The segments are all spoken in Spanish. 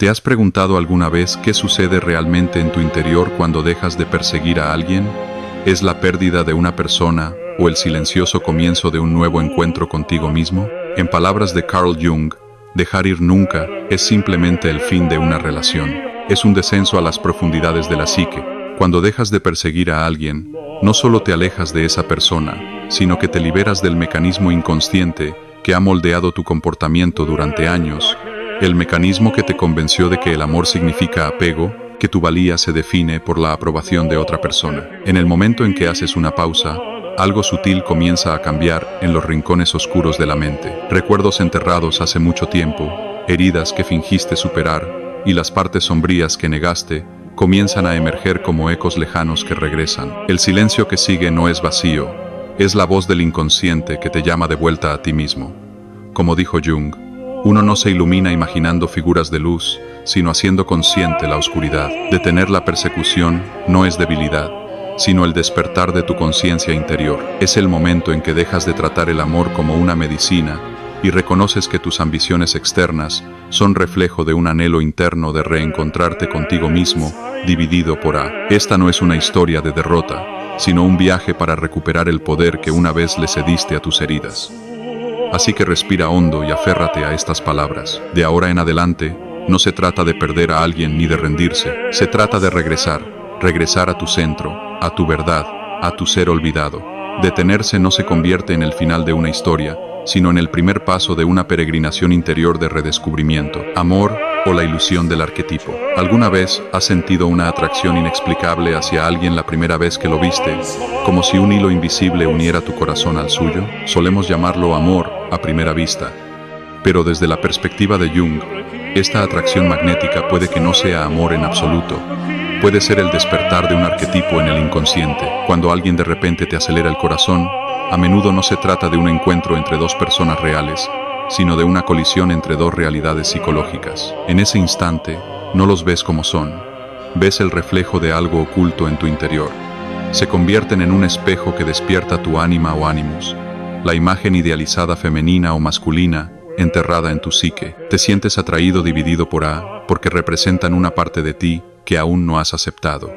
¿Te has preguntado alguna vez qué sucede realmente en tu interior cuando dejas de perseguir a alguien? ¿Es la pérdida de una persona o el silencioso comienzo de un nuevo encuentro contigo mismo? En palabras de Carl Jung, dejar ir nunca es simplemente el fin de una relación. Es un descenso a las profundidades de la psique. Cuando dejas de perseguir a alguien, no solo te alejas de esa persona, sino que te liberas del mecanismo inconsciente que ha moldeado tu comportamiento durante años. El mecanismo que te convenció de que el amor significa apego, que tu valía se define por la aprobación de otra persona. En el momento en que haces una pausa, algo sutil comienza a cambiar en los rincones oscuros de la mente. Recuerdos enterrados hace mucho tiempo, heridas que fingiste superar, y las partes sombrías que negaste, comienzan a emerger como ecos lejanos que regresan. El silencio que sigue no es vacío, es la voz del inconsciente que te llama de vuelta a ti mismo. Como dijo Jung, uno no se ilumina imaginando figuras de luz, sino haciendo consciente la oscuridad. Detener la persecución no es debilidad, sino el despertar de tu conciencia interior. Es el momento en que dejas de tratar el amor como una medicina y reconoces que tus ambiciones externas son reflejo de un anhelo interno de reencontrarte contigo mismo, dividido por A. Esta no es una historia de derrota, sino un viaje para recuperar el poder que una vez le cediste a tus heridas. Así que respira hondo y aférrate a estas palabras. De ahora en adelante, no se trata de perder a alguien ni de rendirse. Se trata de regresar a tu centro, a tu verdad, a tu ser olvidado. Detenerse no se convierte en el final de una historia, sino en el primer paso de una peregrinación interior de redescubrimiento. Amor o la ilusión del arquetipo. ¿Alguna vez has sentido una atracción inexplicable hacia alguien la primera vez que lo viste, como si un hilo invisible uniera tu corazón al suyo? Solemos llamarlo amor a primera vista. Pero desde la perspectiva de Jung, esta atracción magnética puede que no sea amor en absoluto. Puede ser el despertar de un arquetipo en el inconsciente. Cuando alguien de repente te acelera el corazón, a menudo no se trata de un encuentro entre dos personas reales, sino de una colisión entre dos realidades psicológicas. En ese instante, no los ves como son. Ves el reflejo de algo oculto en tu interior. Se convierten en un espejo que despierta tu ánima o ánimos, la imagen idealizada femenina o masculina, enterrada en tu psique. Te sientes atraído dividido por A, porque representan una parte de ti que aún no has aceptado.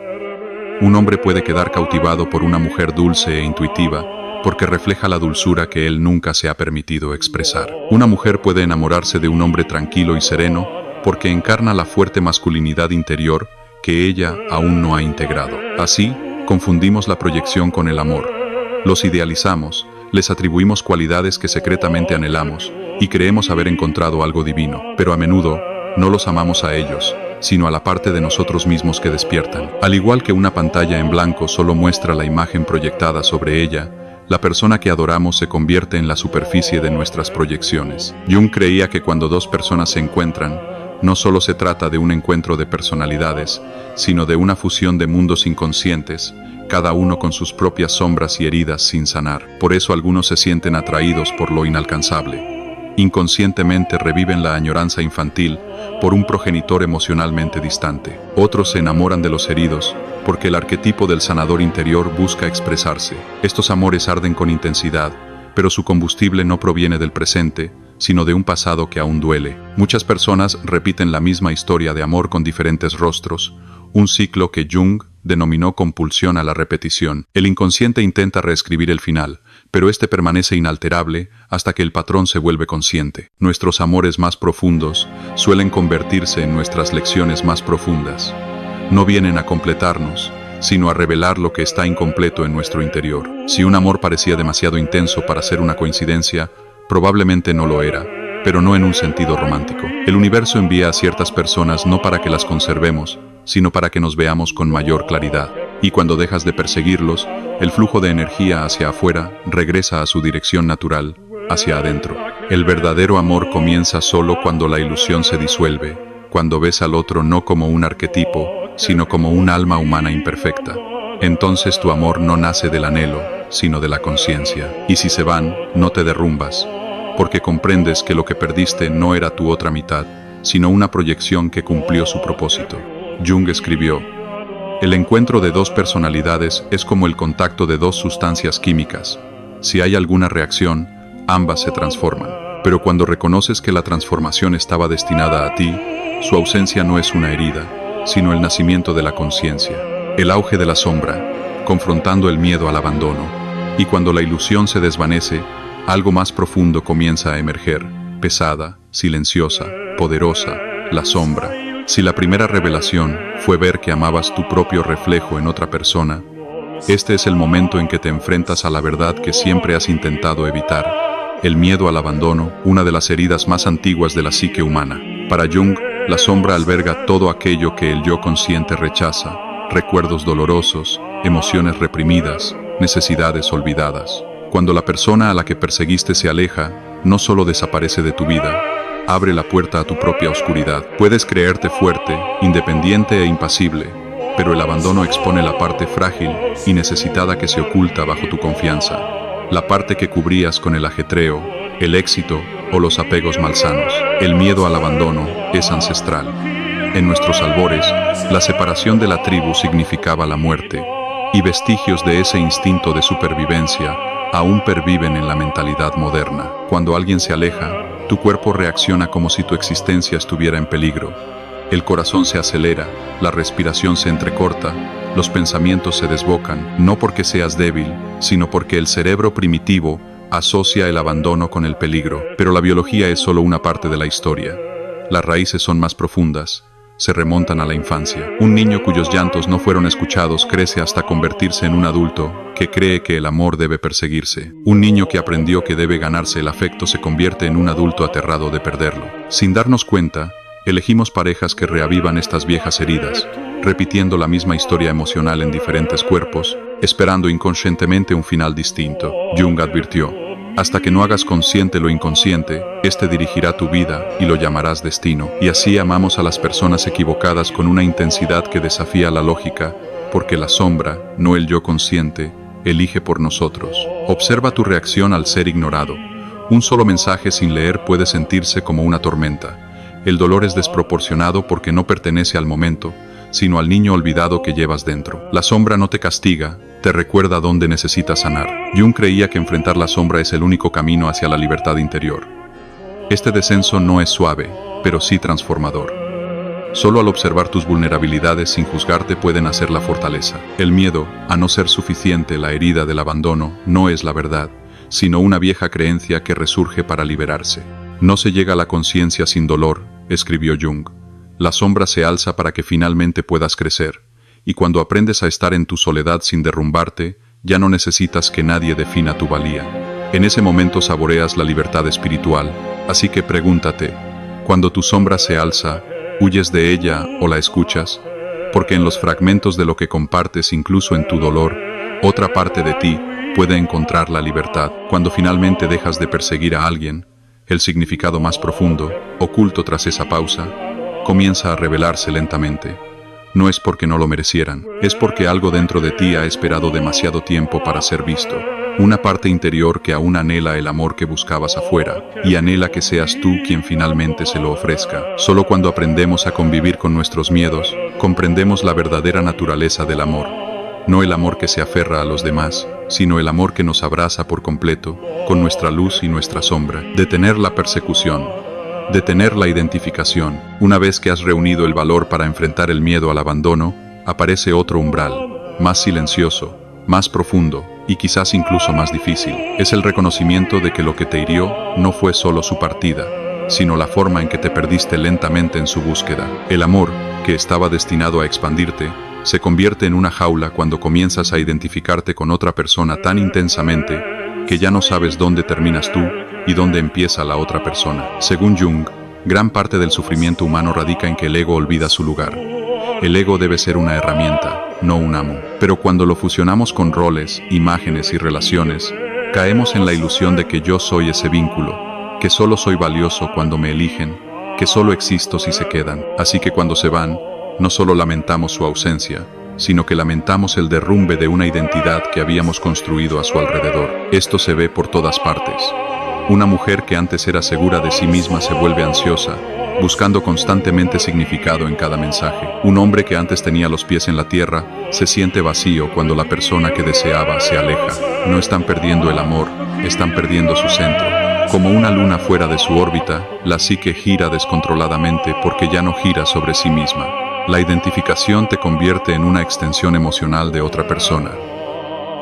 Un hombre puede quedar cautivado por una mujer dulce e intuitiva, porque refleja la dulzura que él nunca se ha permitido expresar. Una mujer puede enamorarse de un hombre tranquilo y sereno, porque encarna la fuerte masculinidad interior que ella aún no ha integrado. Así, confundimos la proyección con el amor. Los idealizamos, les atribuimos cualidades que secretamente anhelamos, y creemos haber encontrado algo divino, pero a menudo no los amamos a ellos, sino a la parte de nosotros mismos que despiertan. Al igual que una pantalla en blanco solo muestra la imagen proyectada sobre ella, la persona que adoramos se convierte en la superficie de nuestras proyecciones. Jung creía que cuando dos personas se encuentran, no solo se trata de un encuentro de personalidades, sino de una fusión de mundos inconscientes, cada uno con sus propias sombras y heridas sin sanar. Por eso algunos se sienten atraídos por lo inalcanzable. Inconscientemente reviven la añoranza infantil por un progenitor emocionalmente distante. Otros se enamoran de los heridos porque el arquetipo del sanador interior busca expresarse. Estos amores arden con intensidad, pero su combustible no proviene del presente, sino de un pasado que aún duele. Muchas personas repiten la misma historia de amor con diferentes rostros, un ciclo que Jung denominó compulsión a la repetición. El inconsciente intenta reescribir el final, pero este permanece inalterable hasta que el patrón se vuelve consciente. Nuestros amores más profundos suelen convertirse en nuestras lecciones más profundas. No vienen a completarnos, sino a revelar lo que está incompleto en nuestro interior. Si un amor parecía demasiado intenso para ser una coincidencia, probablemente no lo era, pero no en un sentido romántico. El universo envía a ciertas personas no para que las conservemos, sino para que nos veamos con mayor claridad. Y cuando dejas de perseguirlos, el flujo de energía hacia afuera regresa a su dirección natural, hacia adentro. El verdadero amor comienza solo cuando la ilusión se disuelve, cuando ves al otro no como un arquetipo, sino como un alma humana imperfecta. Entonces tu amor no nace del anhelo, sino de la conciencia. Y si se van, no te derrumbas, porque comprendes que lo que perdiste no era tu otra mitad, sino una proyección que cumplió su propósito. Jung escribió: el encuentro de dos personalidades es como el contacto de dos sustancias químicas. Si hay alguna reacción, ambas se transforman. Pero cuando reconoces que la transformación estaba destinada a ti, Su ausencia no es una herida, sino el nacimiento de la conciencia, el auge de la sombra, confrontando el miedo al abandono. Y cuando la ilusión se desvanece, algo más profundo comienza a emerger, pesada, silenciosa, poderosa, la sombra. Si la primera revelación fue ver que amabas tu propio reflejo en otra persona, este es el momento en que te enfrentas a la verdad que siempre has intentado evitar. El miedo al abandono, una de las heridas más antiguas de la psique humana. Para Jung, la sombra alberga todo aquello que el yo consciente rechaza: recuerdos dolorosos, emociones reprimidas, necesidades olvidadas. Cuando la persona a la que perseguiste se aleja, no solo desaparece de tu vida, abre la puerta a tu propia oscuridad. Puedes creerte fuerte, independiente e impasible, pero el abandono expone la parte frágil y necesitada que se oculta bajo tu confianza, la parte que cubrías con el ajetreo, el éxito o los apegos malsanos. El miedo al abandono es ancestral. En nuestros albores, la separación de la tribu significaba la muerte, y vestigios de ese instinto de supervivencia aún perviven en la mentalidad moderna. Cuando alguien se aleja, tu cuerpo reacciona como si tu existencia estuviera en peligro. El corazón se acelera, la respiración se entrecorta, los pensamientos se desbocan, no porque seas débil, sino porque el cerebro primitivo asocia el abandono con el peligro. Pero la biología es solo una parte de la historia. Las raíces son más profundas, se remontan a la infancia. Un niño cuyos llantos no fueron escuchados crece hasta convertirse en un adulto que cree que el amor debe perseguirse. Un niño que aprendió que debe ganarse el afecto se convierte en un adulto aterrado de perderlo. Sin darnos cuenta, elegimos parejas que reavivan estas viejas heridas, repitiendo la misma historia emocional en diferentes cuerpos, esperando inconscientemente un final distinto. Jung advirtió: hasta que no hagas consciente lo inconsciente, este dirigirá tu vida y lo llamarás destino. Y así amamos a las personas equivocadas con una intensidad que desafía la lógica, porque la sombra, no el yo consciente, elige por nosotros. Observa tu reacción al ser ignorado. Un solo mensaje sin leer puede sentirse como una tormenta. El dolor es desproporcionado porque no pertenece al momento, sino al niño olvidado que llevas dentro. La sombra no te castiga, te recuerda dónde necesitas sanar. Jung creía que enfrentar la sombra es el único camino hacia la libertad interior. Este descenso no es suave, pero sí transformador. Solo al observar tus vulnerabilidades sin juzgarte pueden hacer la fortaleza. El miedo a no ser suficiente, la herida del abandono, no es la verdad, sino una vieja creencia que resurge para liberarse. No se llega a la conciencia sin dolor, escribió Jung. La sombra se alza para que finalmente puedas crecer, y cuando aprendes a estar en tu soledad sin derrumbarte, ya no necesitas que nadie defina tu valía. En ese momento saboreas la libertad espiritual, así que pregúntate, cuando tu sombra se alza, ¿huyes de ella o la escuchas? Porque en los fragmentos de lo que compartes, incluso en tu dolor, otra parte de ti puede encontrar la libertad. Cuando finalmente dejas de perseguir a alguien, el significado más profundo, oculto tras esa pausa, comienza a revelarse lentamente. No es porque no lo merecieran, es porque algo dentro de ti ha esperado demasiado tiempo para ser visto. Una parte interior que aún anhela el amor que buscabas afuera, y anhela que seas tú quien finalmente se lo ofrezca. Solo cuando aprendemos a convivir con nuestros miedos, comprendemos la verdadera naturaleza del amor. No el amor que se aferra a los demás, sino el amor que nos abraza por completo, con nuestra luz y nuestra sombra. Detener la persecución. Detener la identificación. Una vez que has reunido el valor para enfrentar el miedo al abandono, aparece otro umbral, más silencioso, más profundo, y quizás incluso más difícil. Es el reconocimiento de que lo que te hirió no fue solo su partida, sino la forma en que te perdiste lentamente en su búsqueda. El amor, que estaba destinado a expandirte, se convierte en una jaula cuando comienzas a identificarte con otra persona tan intensamente que ya no sabes dónde terminas tú y dónde empieza la otra persona. Según Jung, gran parte del sufrimiento humano radica en que el ego olvida su lugar. El ego debe ser una herramienta, no un amo. Pero cuando lo fusionamos con roles, imágenes y relaciones, caemos en la ilusión de que yo soy ese vínculo, que solo soy valioso cuando me eligen, que solo existo si se quedan. Así que cuando se van, no solo lamentamos su ausencia, sino que lamentamos el derrumbe de una identidad que habíamos construido a su alrededor. Esto se ve por todas partes. Una mujer que antes era segura de sí misma se vuelve ansiosa, buscando constantemente significado en cada mensaje. Un hombre que antes tenía los pies en la tierra se siente vacío cuando la persona que deseaba se aleja. No están perdiendo el amor, están perdiendo su centro. Como una luna fuera de su órbita, la psique gira descontroladamente porque ya no gira sobre sí misma. La identificación te convierte en una extensión emocional de otra persona.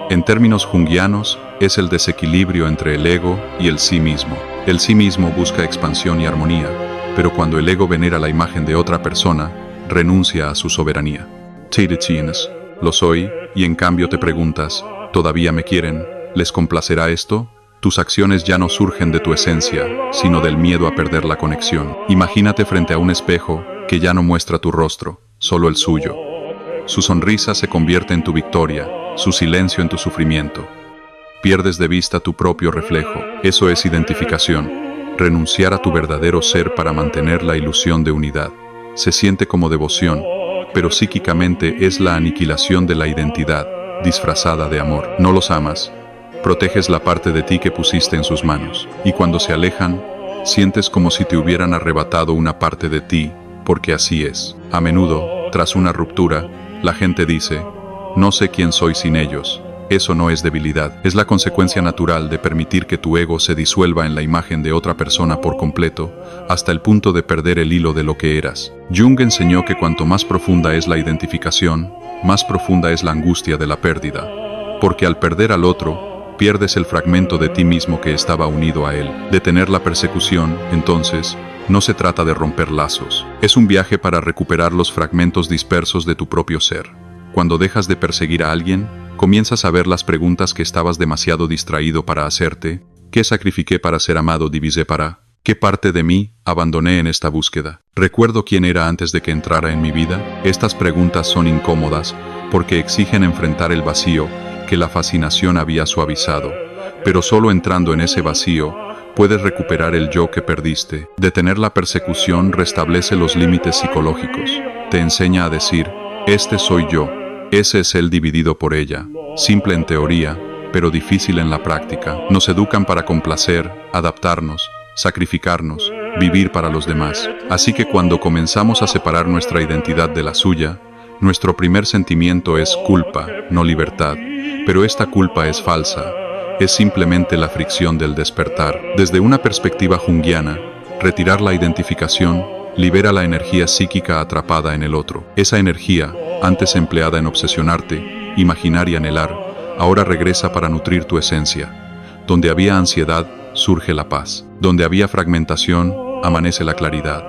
En términos junguianos, es el desequilibrio entre el ego y el sí mismo. El sí mismo busca expansión y armonía, pero cuando el ego venera la imagen de otra persona, renuncia a su soberanía. Te detienes, lo soy, y en cambio te preguntas, ¿todavía me quieren? ¿Les complacerá esto? Tus acciones ya no surgen de tu esencia, sino del miedo a perder la conexión. Imagínate frente a un espejo que ya no muestra tu rostro, solo el suyo. Su sonrisa se convierte en tu victoria, su silencio en tu sufrimiento. Pierdes de vista tu propio reflejo. Eso es identificación. Renunciar a tu verdadero ser para mantener la ilusión de unidad. Se siente como devoción, pero psíquicamente es la aniquilación de la identidad, disfrazada de amor. No los amas. Proteges la parte de ti que pusiste en sus manos. Y cuando se alejan, sientes como si te hubieran arrebatado una parte de ti, porque así es. A menudo, tras una ruptura, la gente dice, no sé quién soy sin ellos. Eso no es debilidad, es la consecuencia natural de permitir que tu ego se disuelva en la imagen de otra persona por completo, hasta el punto de perder el hilo de lo que eras. Jung enseñó que cuanto más profunda es la identificación, más profunda es la angustia de la pérdida, porque al perder al otro, pierdes el fragmento de ti mismo que estaba unido a él. Detener la persecución, entonces, no se trata de romper lazos, es un viaje para recuperar los fragmentos dispersos de tu propio ser. Cuando dejas de perseguir a alguien, comienzas a ver las preguntas que estabas demasiado distraído para hacerte. ¿Qué sacrifiqué para ser amado? Divisé para. ¿Qué parte de mí abandoné en esta búsqueda? ¿Recuerdo quién era antes de que entrara en mi vida? Estas preguntas son incómodas porque exigen enfrentar el vacío que la fascinación había suavizado. Pero solo entrando en ese vacío, puedes recuperar el yo que perdiste. Detener la persecución restablece los límites psicológicos. Te enseña a decir, este soy yo. Ese es él dividido por ella, simple en teoría, pero difícil en la práctica. Nos educan para complacer, adaptarnos, sacrificarnos, vivir para los demás. Así que cuando comenzamos a separar nuestra identidad de la suya, nuestro primer sentimiento es culpa, no libertad. Pero esta culpa es falsa, es simplemente la fricción del despertar. Desde una perspectiva junguiana, retirar la identificación libera la energía psíquica atrapada en el otro. Esa energía, antes empleada en obsesionarte, imaginar y anhelar, ahora regresa para nutrir tu esencia. Donde había ansiedad, surge la paz. Donde había fragmentación, amanece la claridad.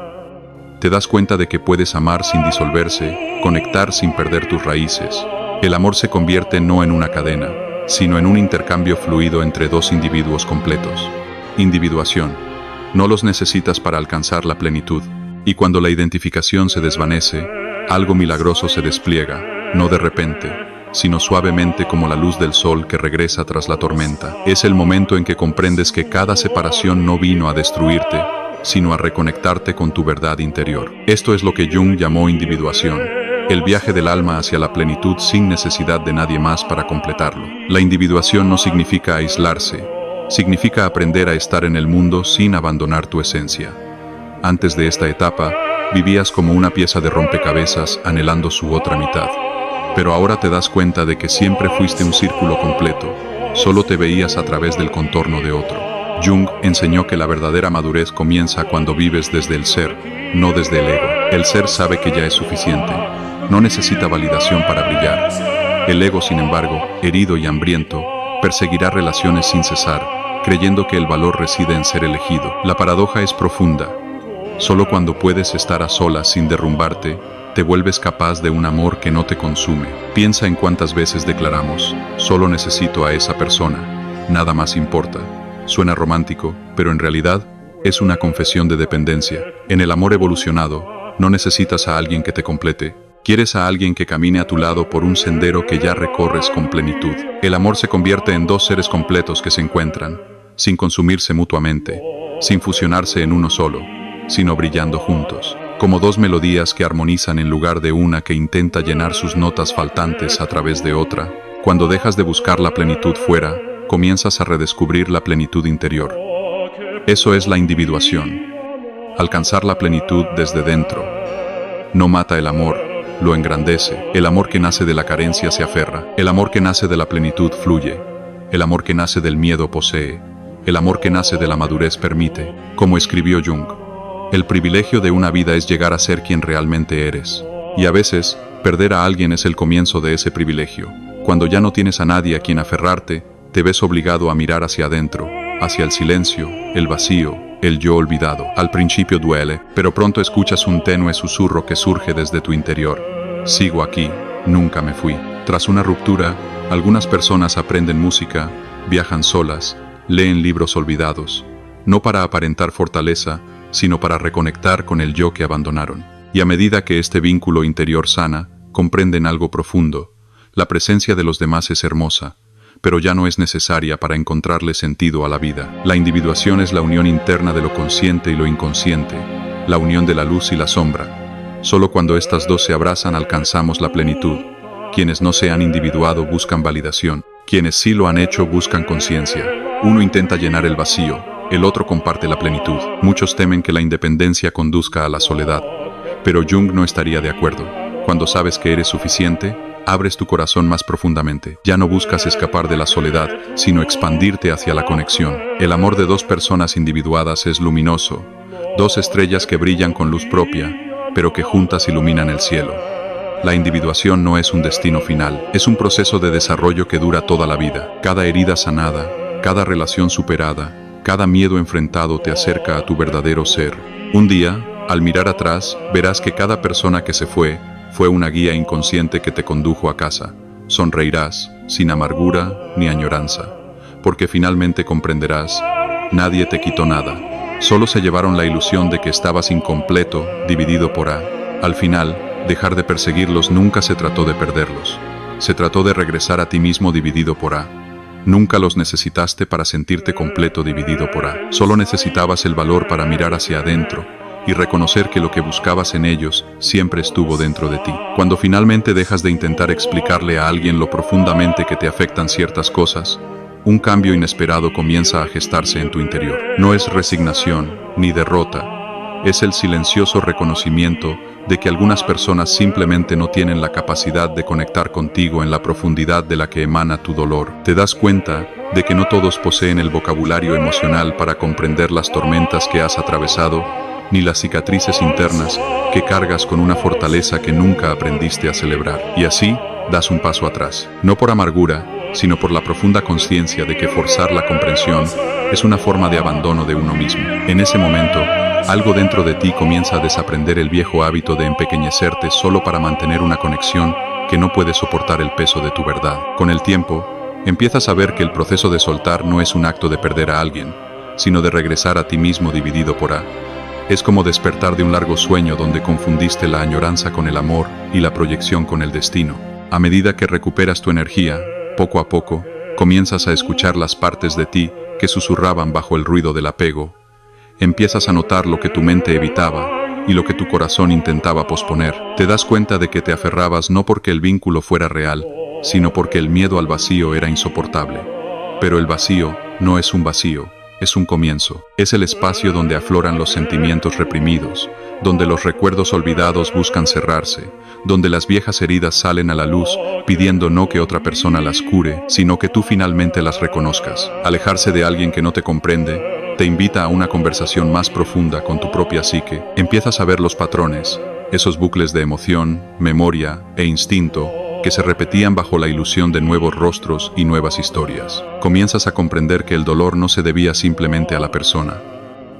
Te das cuenta de que puedes amar sin disolverse, conectar sin perder tus raíces. El amor se convierte no en una cadena, sino en un intercambio fluido entre dos individuos completos. Individuación. No los necesitas para alcanzar la plenitud. Y cuando la identificación se desvanece, algo milagroso se despliega, no de repente, sino suavemente como la luz del sol que regresa tras la tormenta. Es el momento en que comprendes que cada separación no vino a destruirte, sino a reconectarte con tu verdad interior. Esto es lo que Jung llamó individuación, el viaje del alma hacia la plenitud sin necesidad de nadie más para completarlo. La individuación no significa aislarse, significa aprender a estar en el mundo sin abandonar tu esencia. Antes de esta etapa, vivías como una pieza de rompecabezas anhelando su otra mitad. Pero ahora te das cuenta de que siempre fuiste un círculo completo, solo te veías a través del contorno de otro. Jung enseñó que la verdadera madurez comienza cuando vives desde el ser, no desde el ego. El ser sabe que ya es suficiente, no necesita validación para brillar. El ego, sin embargo, herido y hambriento, perseguirá relaciones sin cesar, creyendo que el valor reside en ser elegido. La paradoja es profunda. Solo cuando puedes estar a solas sin derrumbarte, te vuelves capaz de un amor que no te consume. Piensa en cuántas veces declaramos, solo necesito a esa persona, nada más importa. Suena romántico, pero en realidad es una confesión de dependencia. En el amor evolucionado, no necesitas a alguien que te complete, quieres a alguien que camine a tu lado por un sendero que ya recorres con plenitud. El amor se convierte en dos seres completos que se encuentran, sin consumirse mutuamente, sin fusionarse en uno solo, sino brillando juntos, como dos melodías que armonizan en lugar de una que intenta llenar sus notas faltantes a través de otra. Cuando dejas de buscar la plenitud fuera, comienzas a redescubrir la plenitud interior. Eso es la individuación. Alcanzar la plenitud desde dentro. No mata el amor, lo engrandece. El amor que nace de la carencia se aferra. El amor que nace de la plenitud fluye. El amor que nace del miedo posee. el amor que nace de la madurez permite, como escribió Jung, el privilegio de una vida es llegar a ser quien realmente eres. Y a veces, perder a alguien es el comienzo de ese privilegio. Cuando ya no tienes a nadie a quien aferrarte, te ves obligado a mirar hacia adentro, hacia el silencio, el vacío, el yo olvidado. Al principio duele, pero pronto escuchas un tenue susurro que surge desde tu interior. Sigo aquí, nunca me fui. Tras una ruptura, algunas personas aprenden música, viajan solas, leen libros olvidados, no para aparentar fortaleza, sino para reconectar con el yo que abandonaron. Y a medida que este vínculo interior sana, comprenden algo profundo. La presencia de los demás es hermosa, pero ya no es necesaria para encontrarle sentido a la vida. La individuación es la unión interna de lo consciente y lo inconsciente, la unión de la luz y la sombra. Solo cuando estas dos se abrazan alcanzamos la plenitud. Quienes no se han individuado buscan validación, quienes sí lo han hecho buscan conciencia. Uno intenta llenar el vacío, el otro comparte la plenitud. Muchos temen que la independencia conduzca a la soledad, pero Jung no estaría de acuerdo. Cuando sabes que eres suficiente, abres tu corazón más profundamente. Ya no buscas escapar de la soledad, sino expandirte hacia la conexión. El amor de dos personas individuadas es luminoso, dos estrellas que brillan con luz propia, pero que juntas iluminan el cielo. La individuación no es un destino final, es un proceso de desarrollo que dura toda la vida. Cada herida sanada, cada relación superada, cada miedo enfrentado te acerca a tu verdadero ser. Un día, al mirar atrás, verás que cada persona que se fue una guía inconsciente que te condujo a casa. Sonreirás, sin amargura ni añoranza, porque finalmente comprenderás, nadie te quitó nada. Solo se llevaron la ilusión de que estabas incompleto, dividido por A. Al final, dejar de perseguirlos nunca se trató de perderlos. Se trató de regresar a ti mismo dividido por A. Nunca los necesitaste para sentirte completo dividido por A. Solo necesitabas el valor para mirar hacia adentro y reconocer que lo que buscabas en ellos siempre estuvo dentro de ti. Cuando finalmente dejas de intentar explicarle a alguien lo profundamente que te afectan ciertas cosas, un cambio inesperado comienza a gestarse en tu interior. No es resignación ni derrota, es el silencioso reconocimiento de que algunas personas simplemente no tienen la capacidad de conectar contigo en la profundidad de la que emana tu dolor. Te das cuenta de que no todos poseen el vocabulario emocional para comprender las tormentas que has atravesado, ni las cicatrices internas que cargas con una fortaleza que nunca aprendiste a celebrar. Y así, das un paso atrás, no por amargura, sino por la profunda conciencia de que forzar la comprensión es una forma de abandono de uno mismo. En ese momento, algo dentro de ti comienza a desaprender el viejo hábito de empequeñecerte solo para mantener una conexión que no puede soportar el peso de tu verdad. Con el tiempo, empiezas a ver que el proceso de soltar no es un acto de perder a alguien, sino de regresar a ti mismo dividido por A. Es como despertar de un largo sueño donde confundiste la añoranza con el amor y la proyección con el destino. A medida que recuperas tu energía, poco a poco, comienzas a escuchar las partes de ti que susurraban bajo el ruido del apego. Empiezas a notar lo que tu mente evitaba y lo que tu corazón intentaba posponer. Te das cuenta de que te aferrabas no porque el vínculo fuera real, sino porque el miedo al vacío era insoportable. Pero el vacío no es un vacío. Es un comienzo. Es el espacio donde afloran los sentimientos reprimidos, donde los recuerdos olvidados buscan cerrarse, donde las viejas heridas salen a la luz pidiendo no que otra persona las cure, sino que tú finalmente las reconozcas. Alejarse de alguien que no te comprende te invita a una conversación más profunda con tu propia psique. Empiezas a ver los patrones, esos bucles de emoción, memoria e instinto que se repetían bajo la ilusión de nuevos rostros y nuevas historias. Comienzas a comprender que el dolor no se debía simplemente a la persona.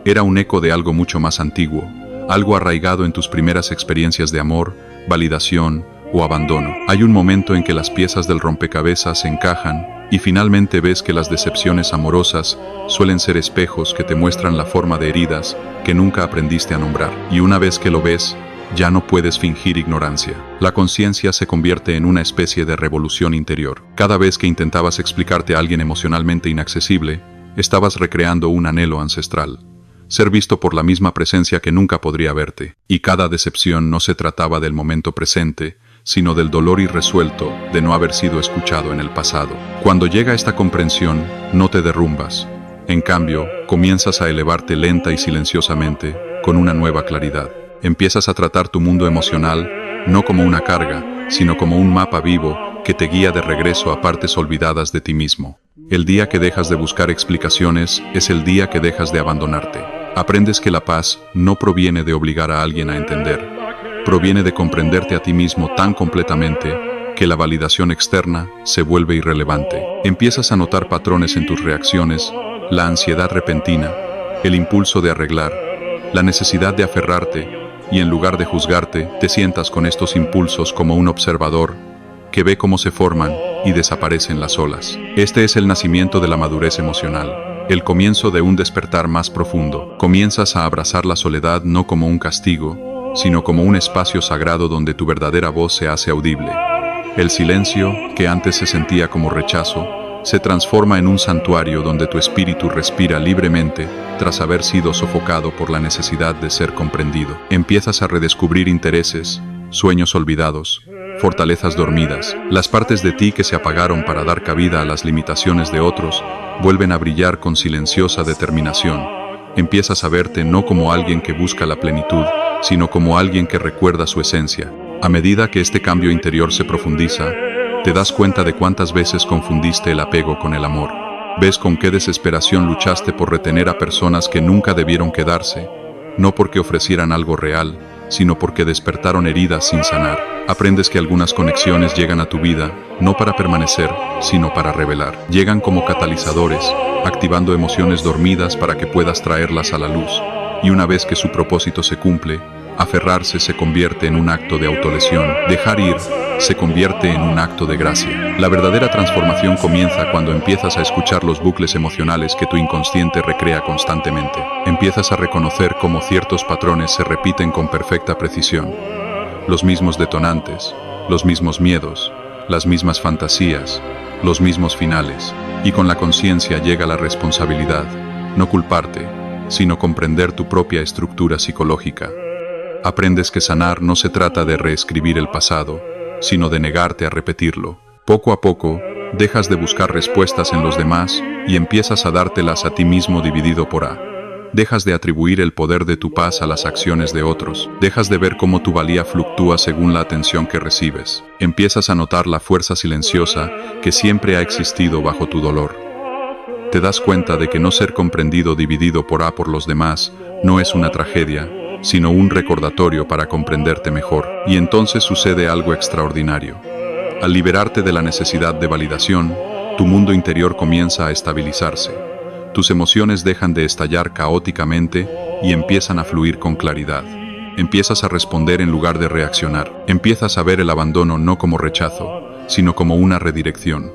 Era un eco de algo mucho más antiguo, algo arraigado en tus primeras experiencias de amor, validación o abandono. Hay un momento en que las piezas del rompecabezas se encajan y finalmente ves que las decepciones amorosas suelen ser espejos que te muestran la forma de heridas que nunca aprendiste a nombrar. Y una vez que lo ves, ya no puedes fingir ignorancia. La conciencia se convierte en una especie de revolución interior. Cada vez que intentabas explicarte a alguien emocionalmente inaccesible, estabas recreando un anhelo ancestral. Ser visto por la misma presencia que nunca podría verte. Y cada decepción no se trataba del momento presente, sino del dolor irresuelto de no haber sido escuchado en el pasado. Cuando llega esta comprensión, no te derrumbas. En cambio, comienzas a elevarte lenta y silenciosamente, con una nueva claridad. Empiezas a tratar tu mundo emocional no como una carga, sino como un mapa vivo que te guía de regreso a partes olvidadas de ti mismo. El día que dejas de buscar explicaciones es el día que dejas de abandonarte. Aprendes que la paz no proviene de obligar a alguien a entender. Proviene de comprenderte a ti mismo tan completamente que la validación externa se vuelve irrelevante. Empiezas a notar patrones en tus reacciones, la ansiedad repentina, el impulso de arreglar, la necesidad de aferrarte, y en lugar de juzgarte, te sientas con estos impulsos como un observador que ve cómo se forman y desaparecen las olas. Este es el nacimiento de la madurez emocional, el comienzo de un despertar más profundo. Comienzas a abrazar la soledad no como un castigo, sino como un espacio sagrado donde tu verdadera voz se hace audible. El silencio, que antes se sentía como rechazo, se transforma en un santuario donde tu espíritu respira libremente tras haber sido sofocado por la necesidad de ser comprendido. Empiezas a redescubrir intereses, sueños olvidados, fortalezas dormidas. Las partes de ti que se apagaron para dar cabida a las limitaciones de otros vuelven a brillar con silenciosa determinación. Empiezas a verte no como alguien que busca la plenitud, sino como alguien que recuerda su esencia. A medida que este cambio interior se profundiza, te das cuenta de cuántas veces confundiste el apego con el amor. Ves con qué desesperación luchaste por retener a personas que nunca debieron quedarse, no porque ofrecieran algo real, sino porque despertaron heridas sin sanar. Aprendes que algunas conexiones llegan a tu vida, no para permanecer, sino para revelar. Llegan como catalizadores, activando emociones dormidas para que puedas traerlas a la luz. Y una vez que su propósito se cumple, aferrarse se convierte en un acto de autolesión. Dejar ir se convierte en un acto de gracia. La verdadera transformación comienza cuando empiezas a escuchar los bucles emocionales que tu inconsciente recrea constantemente. Empiezas a reconocer cómo ciertos patrones se repiten con perfecta precisión. Los mismos detonantes, los mismos miedos, las mismas fantasías, los mismos finales. Y con la conciencia llega la responsabilidad, no culparte, sino comprender tu propia estructura psicológica. Aprendes que sanar no se trata de reescribir el pasado, sino de negarte a repetirlo. Poco a poco, dejas de buscar respuestas en los demás y empiezas a dártelas a ti mismo dividido por A. Dejas de atribuir el poder de tu paz a las acciones de otros. Dejas de ver cómo tu valía fluctúa según la atención que recibes. Empiezas a notar la fuerza silenciosa que siempre ha existido bajo tu dolor. Te das cuenta de que no ser comprendido dividido por A por los demás no es una tragedia, sino un recordatorio para comprenderte mejor. Y entonces sucede algo extraordinario. Al liberarte de la necesidad de validación, tu mundo interior comienza a estabilizarse. Tus emociones dejan de estallar caóticamente y empiezan a fluir con claridad. Empiezas a responder en lugar de reaccionar. Empiezas a ver el abandono no como rechazo, sino como una redirección.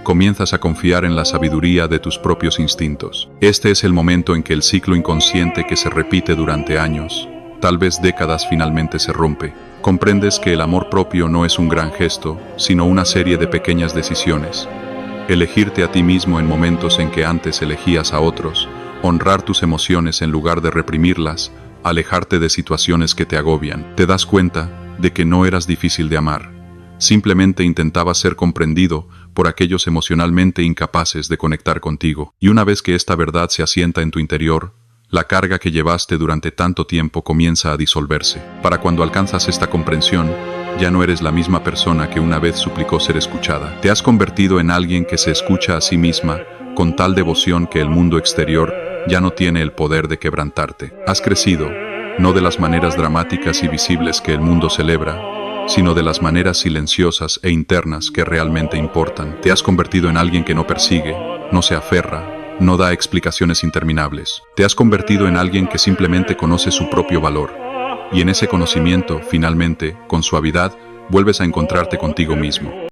Comienzas a confiar en la sabiduría de tus propios instintos. Este es el momento en que el ciclo inconsciente que se repite durante años, tal vez décadas, finalmente se rompe. Comprendes que el amor propio no es un gran gesto, sino una serie de pequeñas decisiones. Elegirte a ti mismo en momentos en que antes elegías a otros, honrar tus emociones en lugar de reprimirlas, alejarte de situaciones que te agobian. Te das cuenta de que no eras difícil de amar. Simplemente intentabas ser comprendido por aquellos emocionalmente incapaces de conectar contigo. Y una vez que esta verdad se asienta en tu interior, la carga que llevaste durante tanto tiempo comienza a disolverse. Para cuando alcanzas esta comprensión, ya no eres la misma persona que una vez suplicó ser escuchada. Te has convertido en alguien que se escucha a sí misma con tal devoción que el mundo exterior ya no tiene el poder de quebrantarte. Has crecido, no de las maneras dramáticas y visibles que el mundo celebra, sino de las maneras silenciosas e internas que realmente importan. Te has convertido en alguien que no persigue, no se aferra, no da explicaciones interminables. Te has convertido en alguien que simplemente conoce su propio valor. Y en ese conocimiento, finalmente, con suavidad, vuelves a encontrarte contigo mismo.